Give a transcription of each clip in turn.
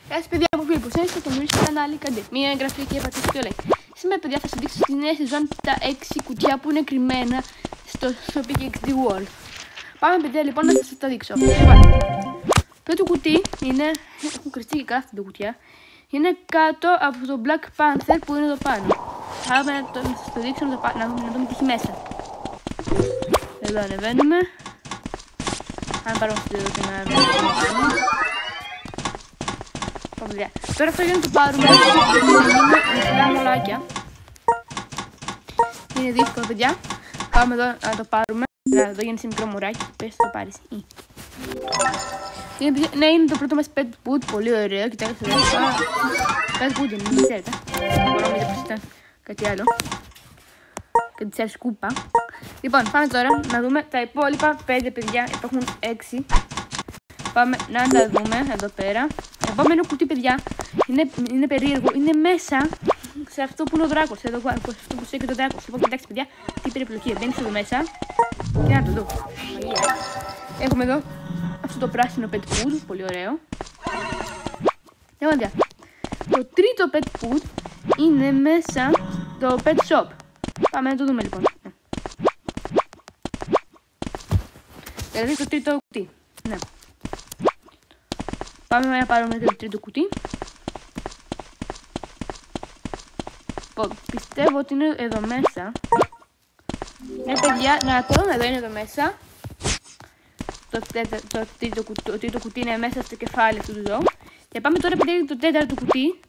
Γεια σας παιδιά από Φίλιππος, είναι στο καινούριο στο κανάλι, κάντε μία εγγραφή και πατήστε το like. Σήμερα παιδιά θα σας δείξω στη νέα σεζόν τα 6 κουτιά που είναι κρυμμένα στο Epic XD World. Πάμε παιδιά λοιπόν να σας τα δείξω. Το πρώτο κουτί είναι, έχουν κρυστεί και κάθετα τα κουτιά, είναι κάτω από το Black Panther που είναι εδώ πάνω. Πάμε να σας το δείξω να δούμε τι έχει μέσα. Εδώ ανεβαίνουμε. Αν πάρουμε αυτό εδώ και να ανεβαίνουμε. Τώρα αυτό για να το πάρουμε είναι τα μολάκια. Είναι δύσκολο παιδιά. Πάμε εδώ να το πάρουμε. Εδώ γίνεται σε μικρό μωράκι. Πες το πάρεις. Ναι, είναι το πρώτο μας pet food. Πολύ ωραίο. Κοιτάξτε εδώ. Pet food είναι, μην ξέρετε. Μπορώ να μην πως ήταν κάτι άλλο. Κάτι σαν σκούπα. Λοιπόν, πάμε τώρα να δούμε τα υπόλοιπα 5 παιδιά. Υπάρχουν 6. Πάμε να τα δούμε εδώ πέρα. Επόμενο κουτί, παιδιά, είναι περίεργο. Είναι μέσα σε αυτό που είναι ο δράκος. Εδώ αυτό που στέκει το δράκος. Λοιπόν, κοιτάξτε, παιδιά, τι περιπλοκή. Μπαίνεις εδώ μέσα και να το δω. Έχουμε εδώ αυτό το πράσινο pet food. Πολύ ωραίο. Λοιπόν, παιδιά, το τρίτο pet food είναι μέσα στο pet shop. Πάμε να το δούμε λοιπόν. Δηλαδή το τρίτο κουτί. Ναι. Πάμε να πάρουμε το τρίτο κουτί. Πιστεύω ότι είναι εδώ μέσα. Ναι παιδιά, να το δούμε, εδώ είναι εδώ μέσα. Το τρίτο κουτί είναι μέσα στο κεφάλι αυτού του ζώου. Και πάμε τώρα παιδιά το τέταρτο κουτί.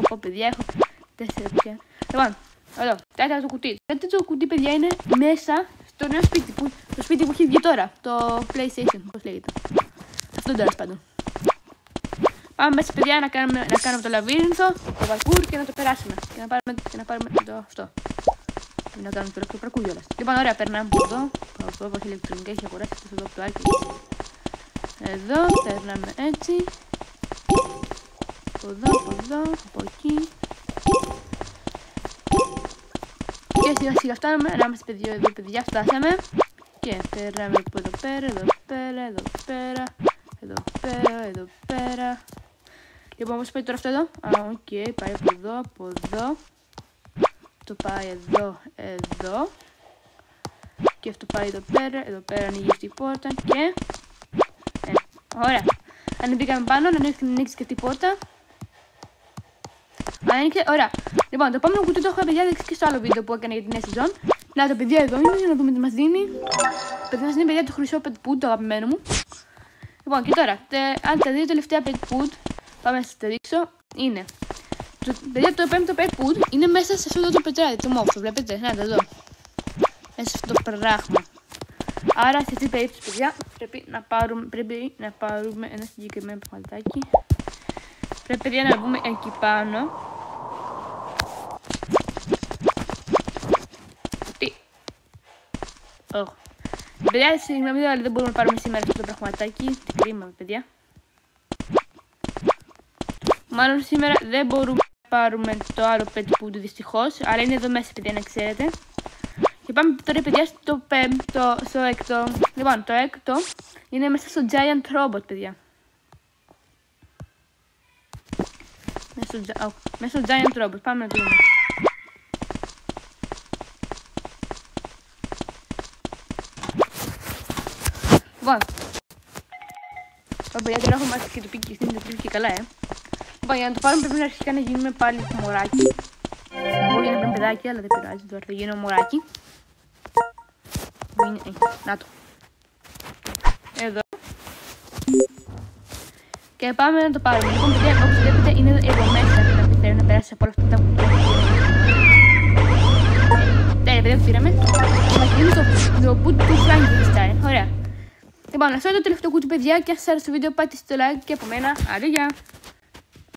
Πω παιδιά, έχω 4 κουτιά. Λοιπόν, εδώ, τέταρτο κουτί. Το τέταρτο κουτί παιδιά είναι μέσα στο νέο σπίτι το σπίτι που έχει βγει τώρα. Το PlayStation, πώς λέγεται. Αυτό τώρα πάντων. Πάμε μέσα παιδιά να κάνουμε το λαβύρινθο, το παρκούρ και να το περάσουμε. Και να πάρουμε το αυτό. Να κάνουμε το παρκούρ κιόλας. Λοιπόν, ωραία, περνάμε από εδώ. Από εδώ, ηλεκτρονικά έχει αγοράσει αυτό εδώ από το άκρη. Εδώ, περνάμε έτσι. Από εδώ, από εκεί. Και σιγά σιγά φτάνουμε, να είμαστε εδώ παιδιά, φτάσαμε. Και περνάμε από εδώ πέρα, εδώ πέρα, εδώ πέρα. Εδώ πέρα, εδώ πέρα. Λοιπόν, πώς πάει τώρα αυτό εδώ? Οκ, πάει από εδώ. Το πάει εδώ. Και αυτό πάει εδώ πέρα ανοίγει αυτή η πόρτα και... ωραία. Ανεβήκαμε πάνω, να ανοίξει και αυτή η πόρτα. Άνοιξε, ωραία. Λοιπόν, το επόμενο κουτί το έχω παιδιά δείξει και στο άλλο βίντεο που έκανε για την νέα σεζόν. Να το παιδιά εδώ είναι, για να δούμε τι μας δίνει. Μας δίνει παιδιά το χρυσό pet food, το αγαπημένο μου. Λοιπόν, και τώρα, αν τα δύο τελευταία pet food, πάμε να σας τα δείξω, είναι. Παιδιά, το πέμπτο pet food είναι μέσα σε αυτό το πετράδι, το μόφ, το βλέπετε, να τα δω. Μέσα σε αυτό το πράγμα. Άρα, σε αυτή την περίπτωση, παιδιά, πρέπει να πάρουμε ένα συγκεκριμένο πραγματάκι. Πρέπει, παιδιά, να μπούμε εκεί πάνω. Τι. Παιδιά, συγγνώμη, αλλά δεν μπορούμε να πάρουμε σήμερα αυτό το πραγματάκι. Τι κρίμα, παιδιά. Μάλλον σήμερα δεν μπορούμε να πάρουμε το άλλο pet food δυστυχώς. Αλλά είναι εδώ μέσα, παιδιά, να ξέρετε. Και πάμε τώρα, παιδιά, στο έκτο. Λοιπόν, το έκτο είναι μέσα στο Giant Robot, παιδιά. Μέσα στο Giant Robot. Πάμε να το δούμε. Λοιπόν, παιδιά, τώρα έχουμε μάθει και το πήκε στην τετρίδα και καλά, Λοιπόν, για να το πάρουμε πρέπει να αρχικά να γίνουμε πάλι μωράκι. Εγώ για να είμαι παιδάκι, αλλά δεν πειράζει, τώρα θα γίνω μωράκι. Να το. Εδώ. Και πάμε να το πάρουμε. Λοιπόν, παιδιά, όπως βλέπετε είναι εδώ μέσα. Θέλω να περάσει από όλα αυτά τα κουτιά. Τέλεια, παιδιά, το πήραμε. Θα γίνει το boot του Frankenstein. Ωραία. Λοιπόν, αυτό είναι το τελευταίο κουτί, παιδιά, και αν σας άρεσε το βίντεο, πάτε στο like και από μένα. Άντε, γεια!